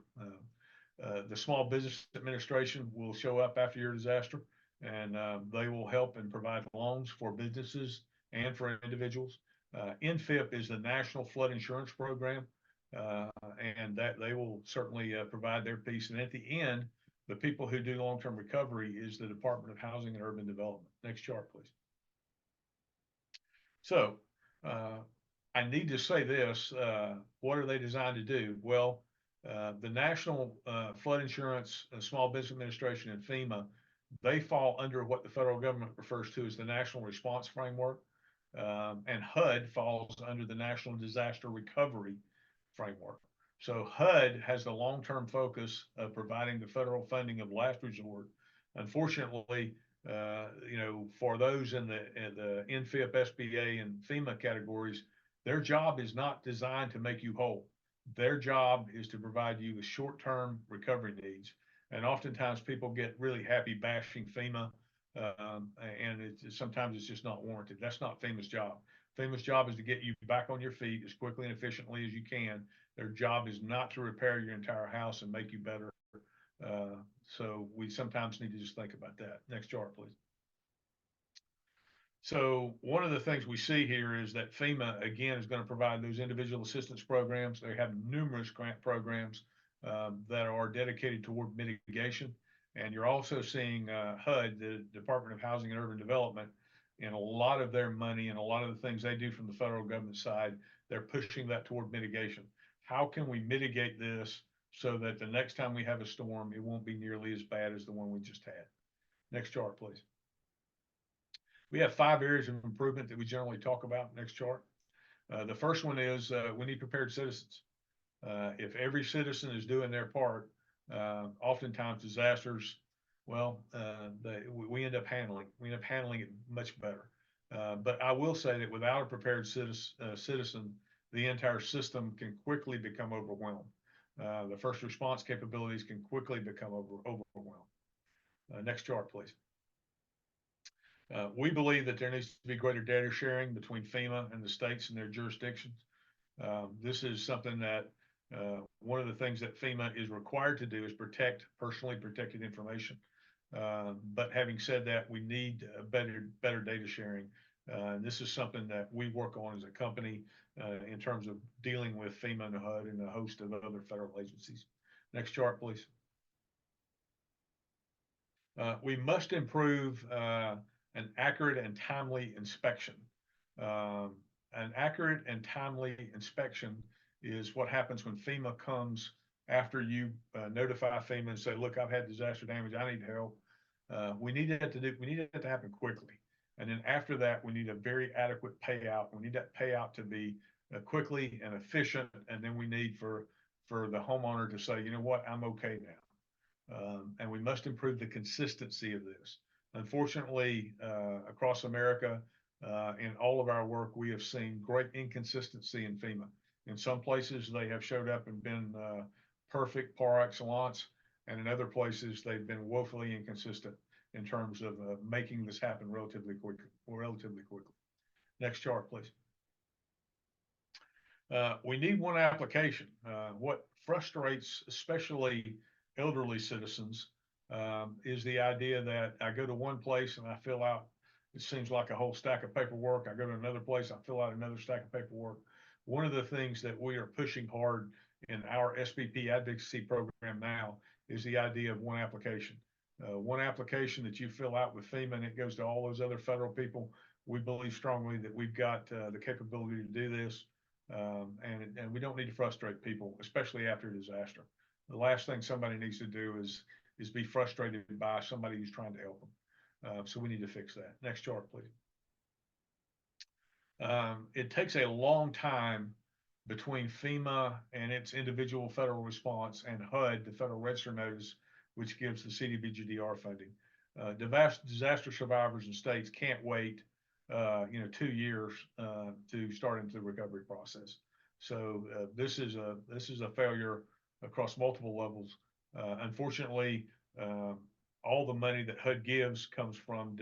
The Small Business Administration will show up after your disaster, and they will help and provide loans for businesses and for individuals. NFIP is the National Flood Insurance Program, and that they will certainly provide their piece. And at the end, the people who do long-term recovery is the Department of Housing and Urban Development. Next chart, please. So I need to say this, what are they designed to do? Well, The National Flood Insurance, Small Business Administration, and FEMA, they fall under what the federal government refers to as the National Response Framework. And HUD falls under the National Disaster Recovery Framework. So HUD has the long-term focus of providing the federal funding of last resort. Unfortunately, for those in the NFIP, SBA, and FEMA categories, their job is not designed to make you whole. Their job is to provide you with short-term recovery needs. And oftentimes people get really happy bashing FEMA, and sometimes it's just not warranted. That's not FEMA's job. FEMA's job is to get you back on your feet as quickly and efficiently as you can. Their job is not to repair your entire house and make you better. So we sometimes need to just think about that. Next chart, please. So one of the things we see here is that FEMA, again, is going to provide those individual assistance programs. They have numerous grant programs that are dedicated toward mitigation. And you're also seeing HUD, the Department of Housing and Urban Development, and a lot of their money and a lot of the things they do from the federal government side, they're pushing that toward mitigation. How can we mitigate this so that the next time we have a storm, it won't be nearly as bad as the one we just had? Next chart, please. We have 5 areas of improvement that we generally talk about. Next chart. The first one is we need prepared citizens. If every citizen is doing their part, oftentimes disasters, well, we end up handling it much better. But I will say that without a prepared citizen, the entire system can quickly become overwhelmed. The first response capabilities can quickly become overwhelmed. Next chart, please. We believe that there needs to be greater data sharing between FEMA and the states and their jurisdictions. This is something that one of the things that FEMA is required to do is protect personally protected information. But having said that, we need better data sharing. This is something that we work on as a company in terms of dealing with FEMA and HUD and a host of other federal agencies. Next chart, please. We must improve an accurate and timely inspection. An accurate and timely inspection is what happens when FEMA comes after you notify FEMA and say, look, I've had disaster damage, I need help. We need it to happen quickly. And then after that, we need a very adequate payout. We need that payout to be quickly and efficient. And then we need for the homeowner to say, you know what, I'm okay now. And we must improve the consistency of this. Unfortunately, across America, in all of our work, we have seen great inconsistency in FEMA. In some places, they have showed up and been perfect par excellence, and in other places, they've been woefully inconsistent in terms of making this happen relatively quickly. Next chart, please. We need one application. What frustrates especially elderly citizens is the idea that I go to one place and I fill out, it seems like a whole stack of paperwork. I go to another place, I fill out another stack of paperwork. One of the things that we are pushing hard in our SBP advocacy program now is the idea of one application. One application that you fill out with FEMA and it goes to all those other federal people. We believe strongly that we've got the capability to do this, and we don't need to frustrate people, especially after a disaster. The last thing somebody needs to do is be frustrated by somebody who's trying to help them. So we need to fix that. Next chart, please. It takes a long time between FEMA and its individual federal response and HUD, the Federal Register Notice, which gives the CDBG-DR funding. Disaster survivors and states can't wait 2 years to start into the recovery process. So this is a failure across multiple levels. Unfortunately, all the money that HUD gives comes from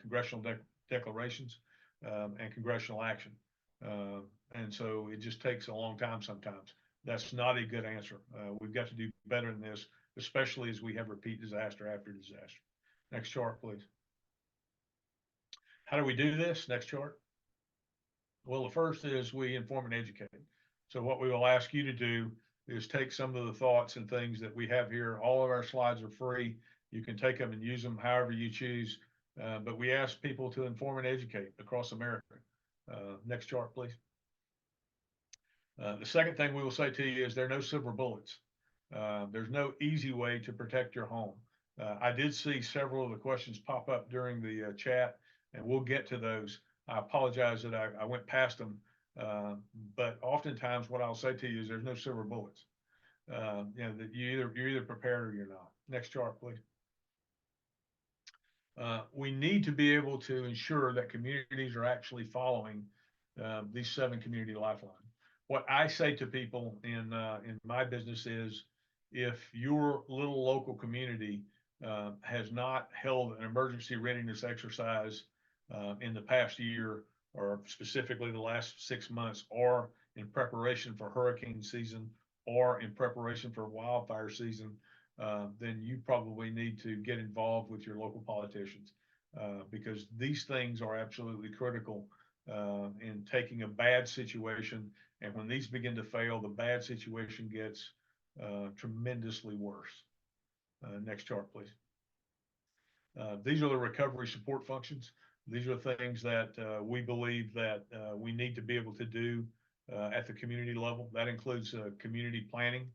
congressional declarations and congressional action. And so it just takes a long time sometimes. That's not a good answer. We've got to do better than this, especially as we have repeat disaster after disaster. Next chart, please. How do we do this? Next chart. Well, the first is we inform and educate. So what we will ask you to do is take some of the thoughts and things that we have here. All of our slides are free. You can take them and use them however you choose. But we ask people to inform and educate across America. Next chart, please. The second thing we will say to you is there are no silver bullets. There's no easy way to protect your home. I did see several of the questions pop up during the chat, and we'll get to those. I apologize that I went past them, but oftentimes what I'll say to you is there's no silver bullets. That you're either prepared or you're not. Next chart, please. We need to be able to ensure that communities are actually following these 7 community lifelines. What I say to people in my business is, if your little local community has not held an emergency readiness exercise in the past year, or specifically the last 6 months, or in preparation for hurricane season, or in preparation for wildfire season, then you probably need to get involved with your local politicians, because these things are absolutely critical in taking a bad situation. And when these begin to fail, the bad situation gets tremendously worse. Next chart, please. These are the recovery support functions. These are things that we believe that we need to be able to do at the community level. That includes community planning,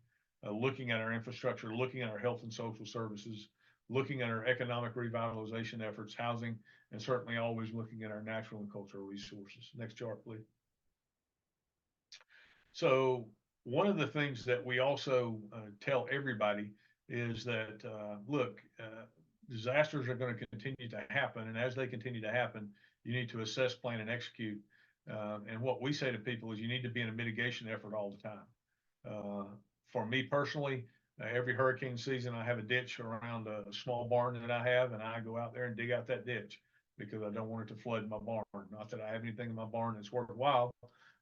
looking at our infrastructure, looking at our health and social services, looking at our economic revitalization efforts, housing, and certainly always looking at our natural and cultural resources. Next chart, please. So one of the things that we also tell everybody is that, look, disasters are going to continue to happen. And as they continue to happen, you need to assess, plan, and execute. And what we say to people is you need to be in a mitigation effort all the time. For me personally, every hurricane season, I have a ditch around a small barn that I have, and I go out there and dig out that ditch because I don't want it to flood my barn. Not that I have anything in my barn that's worthwhile,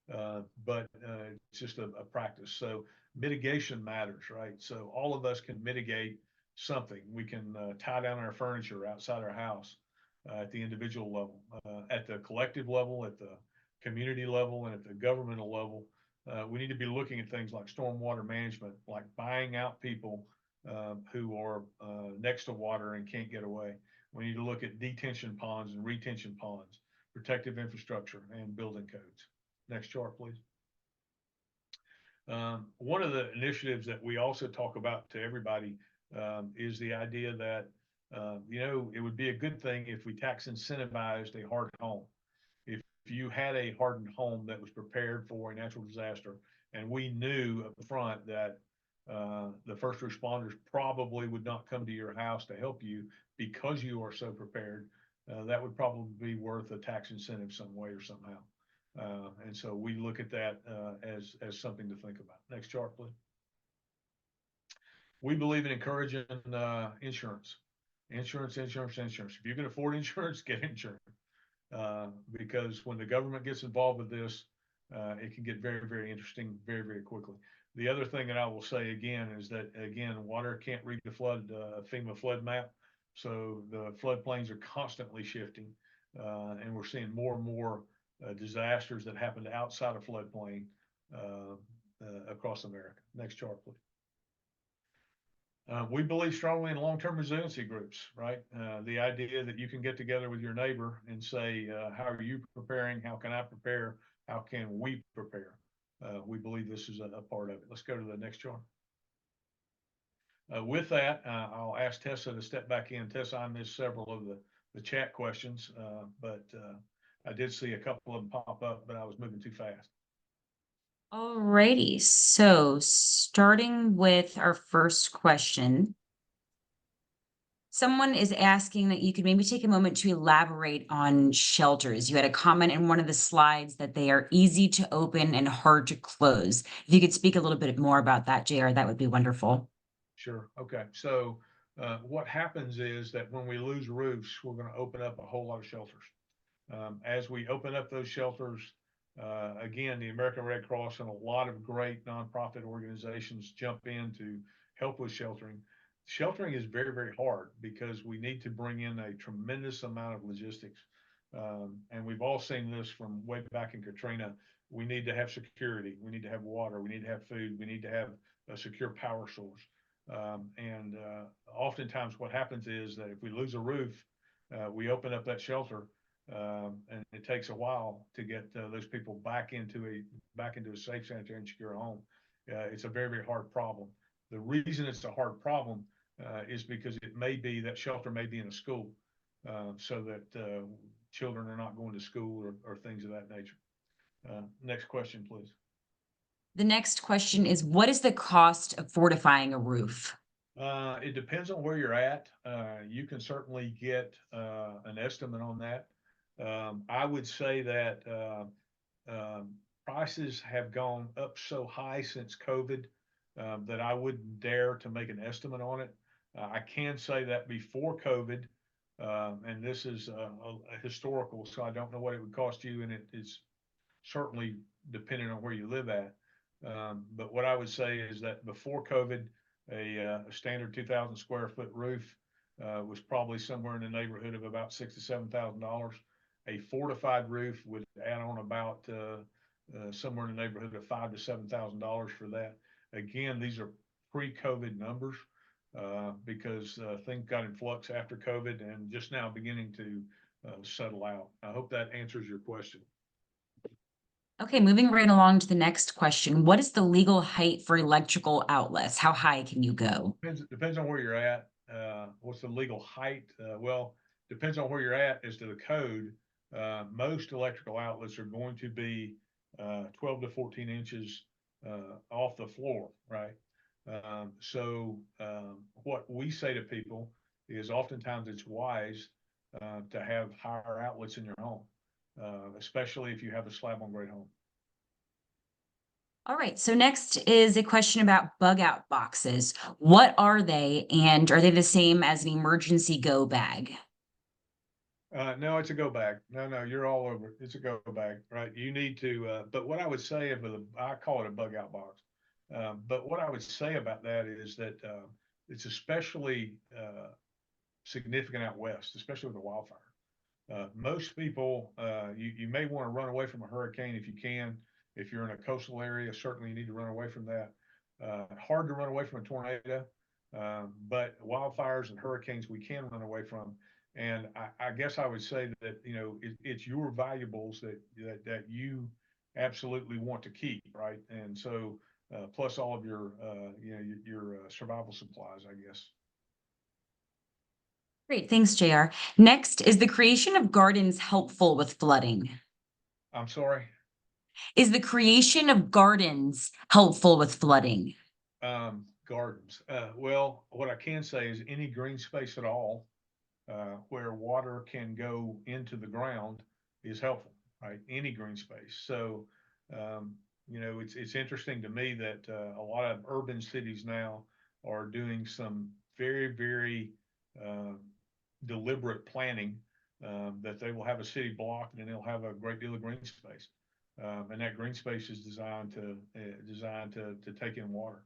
but it's just a practice. So mitigation matters, right? So all of us can mitigate something. We can tie down our furniture outside our house at the individual level, at the collective level, at the community level, and at the governmental level. We need to be looking at things like stormwater management, like buying out people who are next to water and can't get away. We need to look at detention ponds and retention ponds, protective infrastructure, and building codes. Next chart, please. One of the initiatives that we also talk about to everybody is the idea that, it would be a good thing if we tax incentivized a hardened home. If you had a hardened home that was prepared for a natural disaster, and we knew up front that the first responders probably would not come to your house to help you because you are so prepared, that would probably be worth a tax incentive some way or somehow. And so we look at that as something to think about. Next chart, please. We believe in encouraging insurance. Insurance. If you can afford insurance, get insurance. Because when the government gets involved with this, it can get very, very interesting very, very quickly. The other thing that I will say again is that, water can't read the FEMA flood map. So the floodplains are constantly shifting, and we're seeing more and more disasters that happened outside of floodplain across America. Next chart, please. We believe strongly in long-term resiliency groups, right? The idea that you can get together with your neighbor and say, how are you preparing? How can I prepare? How can we prepare? We believe this is a part of it. Let's go to the next chart. With that, I'll ask Tessa to step back in. Tessa, I missed several of the chat questions, but I did see a couple of them pop up, but I was moving too fast. Alrighty, so starting with our first question. Someone is asking that you could maybe take a moment to elaborate on shelters. You had a comment in one of the slides that they are easy to open and hard to close. If you could speak a little bit more about that, JR, that would be wonderful. Sure. Okay. So what happens is that when we lose roofs, we're going to open up a whole lot of shelters. As we open up those shelters, again, the American Red Cross and a lot of great nonprofit organizations jump in to help with sheltering. Sheltering is very, very hard because we need to bring in a tremendous amount of logistics. And we've all seen this from way back in Katrina. We need to have security. We need to have water. We need to have food. We need to have a secure power source. And oftentimes what happens is that if we lose a roof, we open up that shelter, and it takes a while to get those people back into a safe, sanitary, and secure home. It's a very, very hard problem. The reason it's a hard problem is because it may be that shelter may be in a school, so that children are not going to school or things of that nature. Next question, please. The next question is, what is the cost of fortifying a roof? It depends on where you're at. You can certainly get an estimate on that. I would say that prices have gone up so high since COVID that I wouldn't dare to make an estimate on it. I can say that before COVID, and this is a historical, so I don't know what it would cost you, and it is certainly depending on where you live at. But what I would say is that before COVID, a standard 2,000 square foot roof was probably somewhere in the neighborhood of about $6,000 to $7,000. A fortified roof would add on about somewhere in the neighborhood of $5,000 to $7,000 for that. Again, these are pre-COVID numbers because things got in flux after COVID and just now beginning to settle out. I hope that answers your question. Okay, moving right along to the next question. What is the legal height for electrical outlets? How high can you go? Depends on where you're at. What's the legal height? Well, depends on where you're at as to the code. Most electrical outlets are going to be 12 to 14 inches off the floor, right? So what we say to people is oftentimes it's wise to have higher outlets in your home, especially if you have a slab on grade home. All right, so next is a question about bug out boxes. What are they, and are they the same as an emergency go bag? No, it's a go bag. No, you're all over it. It's a go bag, right? You need to, but what I would say I call it a bug out box. But what I would say about that is that it's especially significant out west, especially with the wildfire. Most people, you may want to run away from a hurricane if you can. If you're in a coastal area, certainly you need to run away from that. Hard to run away from a tornado, but wildfires and hurricanes we can run away from. And I guess I would say that, it's your valuables that you absolutely want to keep, right? And so, plus all of your, your survival supplies, I guess. Great, thanks, JR. Next, is the creation of gardens helpful with flooding? I'm sorry. Is the creation of gardens helpful with flooding? Gardens. Well, what I can say is any green space at all where water can go into the ground is helpful, right? Any green space. So, it's interesting to me that a lot of urban cities now are doing some very, very deliberate planning that they will have a city block and then they'll have a great deal of green space. And that green space is designed to take in water.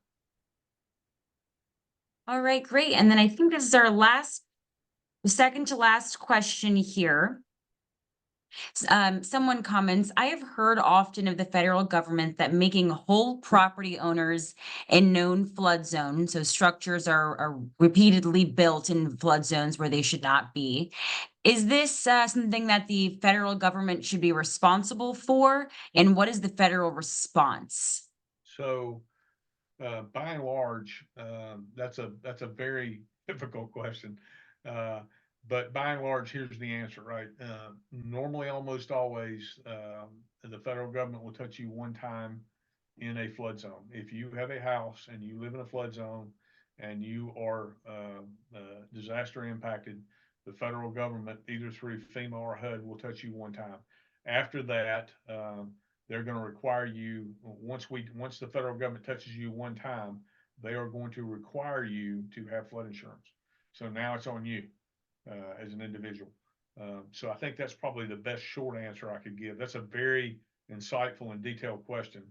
All right, great. And then I think this is our second to last question here. Someone comments, I have heard often of the federal government that making whole property owners in known flood zones, so structures are repeatedly built in flood zones where they should not be. Is this something that the federal government should be responsible for? And what is the federal response? So, by and large, that's a very difficult question. But by and large, here's the answer, right? Normally, almost always, the federal government will touch you one time in a flood zone. If you have a house and you live in a flood zone and you are disaster impacted, the federal government, either through FEMA or HUD, will touch you one time. After that, they're going to require you, once the federal government touches you one time, they are going to require you to have flood insurance. So now it's on you as an individual. So I think that's probably the best short answer I could give. That's a very insightful and detailed question.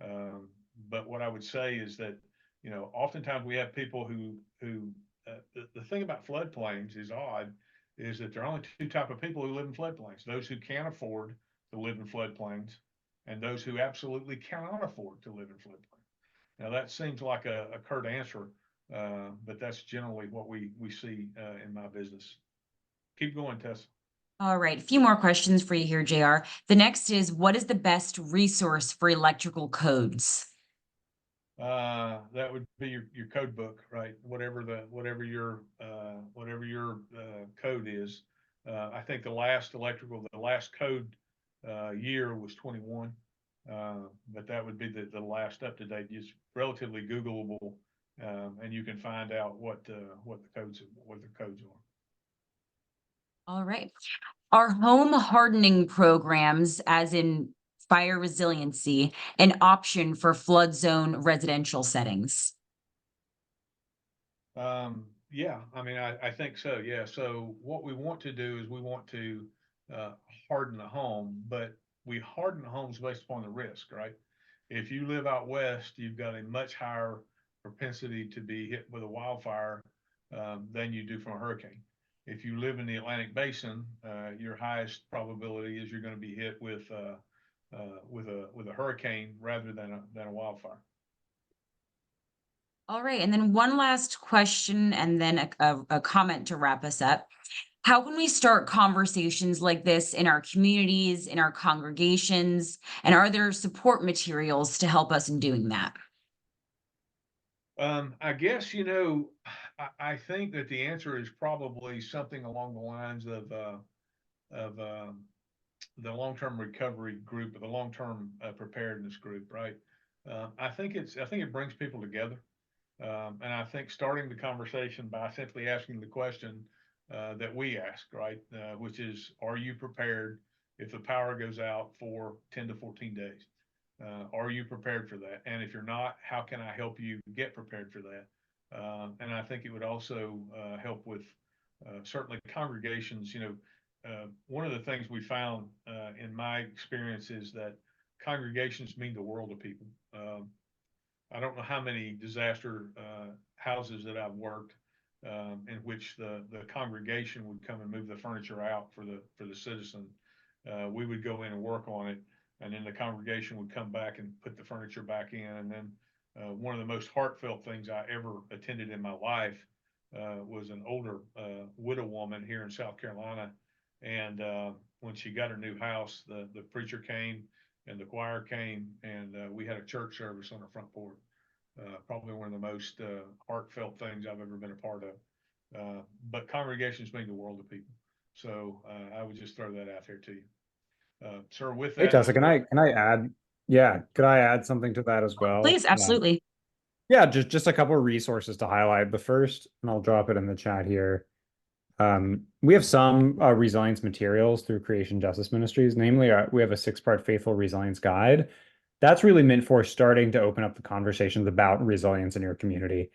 But what I would say is that, oftentimes we have people who the thing about floodplains is odd, is that there are only two types of people who live in floodplains: those who can't afford to live in floodplains, and those who absolutely cannot afford to live in floodplains. Now that seems like a curt answer, but that's generally what we see in my business. Keep going, Tessa. All right, a few more questions for you here, JR. The next is, what is the best resource for electrical codes? That would be your code book, right? Whatever your code is. I think the last code year was 21. But that would be the last up to date. It's relatively Googleable, and you can find out what the codes are. All right. Are home hardening programs, as in fire resiliency, an option for flood zone residential settings? Yeah, I mean, I think so. Yeah. So what we want to do is we want to uh, harden the home, but we harden homes based upon the risk, right? If you live out west, you've got a much higher propensity to be hit with a wildfire than you do from a hurricane. If you live in the Atlantic Basin, your highest probability is you're going to be hit with a hurricane rather than a wildfire. All right. And then one last question and then a comment to wrap us up. How can we start conversations like this in our communities, in our congregations? And are there support materials to help us in doing that? I guess, I think that the answer is probably something along the lines of the long-term recovery group or the long-term preparedness group, right? I think it brings people together. And I think starting the conversation by simply asking the question that we ask, right? Which is, are you prepared if the power goes out for 10 to 14 days? Are you prepared for that? And if you're not, how can I help you get prepared for that? And I think it would also help with certainly congregations. One of the things we found in my experience is that congregations mean the world to people. I don't know how many disaster houses that I've worked in which the congregation would come and move the furniture out for the citizen. We would go in and work on it, and then the congregation would come back and put the furniture back in. And then one of the most heartfelt things I ever attended in my life was an older widow woman here in South Carolina. And when she got her new house, the preacher came and the choir came, and we had a church service on her front porch. Probably one of the most heartfelt things I've ever been a part of. But congregations mean the world to people. So I would just throw that out there to you. Sir, with Hey, that, Tessa, can I add? Yeah, could I add something to that as well? Please, absolutely. Yeah, just a couple of resources to highlight. The first, and I'll drop it in the chat here. We have some resilience materials through Creation Justice Ministries. Namely, we have a 6-part Faithful Resilience Guide. That's really meant for starting to open up the conversations about resilience in your community.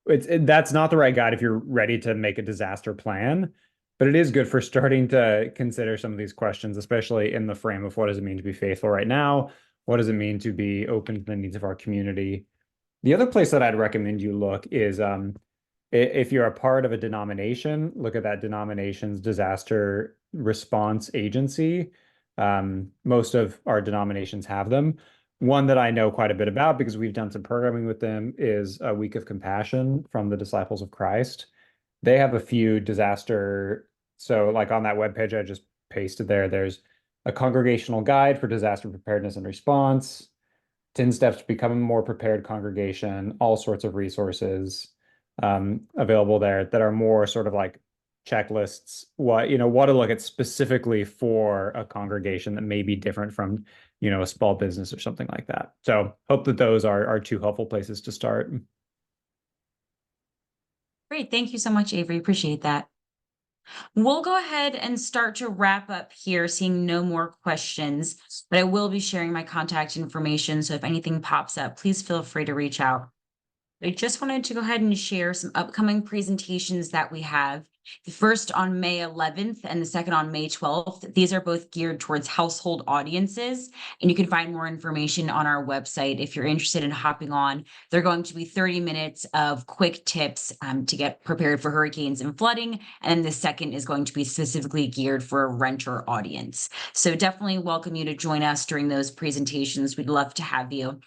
That's not the right guide if you're ready to make a disaster plan, but it is good for starting to consider some of these questions, especially in the frame of what does it mean to be faithful right now? What does it mean to be open to the needs of our community? The other place that I'd recommend you look is if you're a part of a denomination, look at that denomination's disaster response agency. Most of our denominations have them. One that I know quite a bit about because we've done some programming with them is a Week of Compassion from the Disciples of Christ. They have a few disaster. So like on that webpage I just pasted there's a congregational guide for disaster preparedness and response, 10 steps to becoming a more prepared congregation, all sorts of resources available there that are more sort of like checklists, what to look at specifically for a congregation that may be different from a small business or something like that. So hope that those are two helpful places to start. Great. Thank you so much, Avery. Appreciate that. We'll go ahead and start to wrap up here, seeing no more questions, but I will be sharing my contact information. So if anything pops up, please feel free to reach out. I just wanted to go ahead and share some upcoming presentations that we have. The first on May 11th and the second on May 12th. These are both geared towards household audiences, and you can find more information on our website if you're interested in hopping on. They're going to be 30 minutes of quick tips to get prepared for hurricanes and flooding, and then the second is going to be specifically geared for a renter audience. So definitely welcome you to join us during those presentations. We'd love to have you.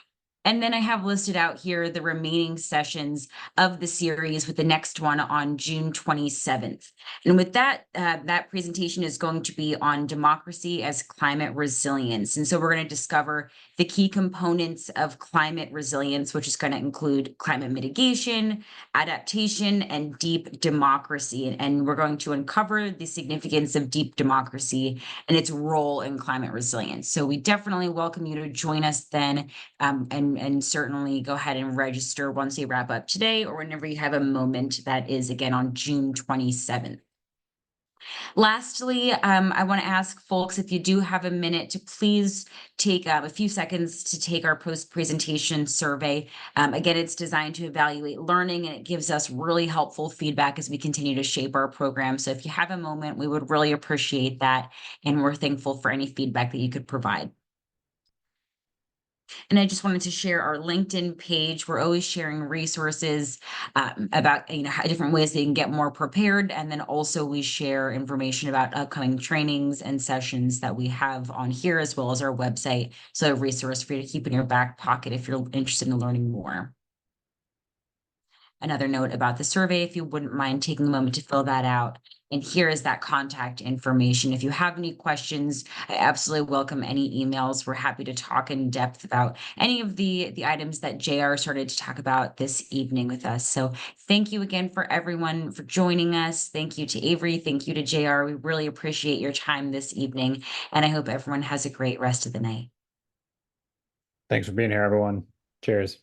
And then I have listed out here the remaining sessions of the series, with the next one on June 27th. And with that, that presentation is going to be on democracy as climate resilience. And so we're going to discover the key components of climate resilience, which is going to include climate mitigation, adaptation, and deep democracy. And we're going to uncover the significance of deep democracy and its role in climate resilience. So we definitely welcome you to join us then, and certainly go ahead and register once we wrap up today or whenever you have a moment. That is again on June 27th. Lastly, I want to ask folks, if you do have a minute, to please take a few seconds to take our post-presentation survey. Again, it's designed to evaluate learning, and it gives us really helpful feedback as we continue to shape our program. So if you have a moment, we would really appreciate that, and we're thankful for any feedback that you could provide. And I just wanted to share our LinkedIn page. We're always sharing resources about different ways that you can get more prepared. And then also we share information about upcoming trainings and sessions that we have on here, as well as our website. So a resource for you to keep in your back pocket if you're interested in learning more. Another note about the survey, if you wouldn't mind taking a moment to fill that out. And here is that contact information. If you have any questions, I absolutely welcome any emails. We're happy to talk in depth about any of the items that JR started to talk about this evening with us. So thank you again for everyone for joining us. Thank you to Avery. Thank you to JR. We really appreciate your time this evening. And I hope everyone has a great rest of the night. Thanks for being here, everyone. Cheers.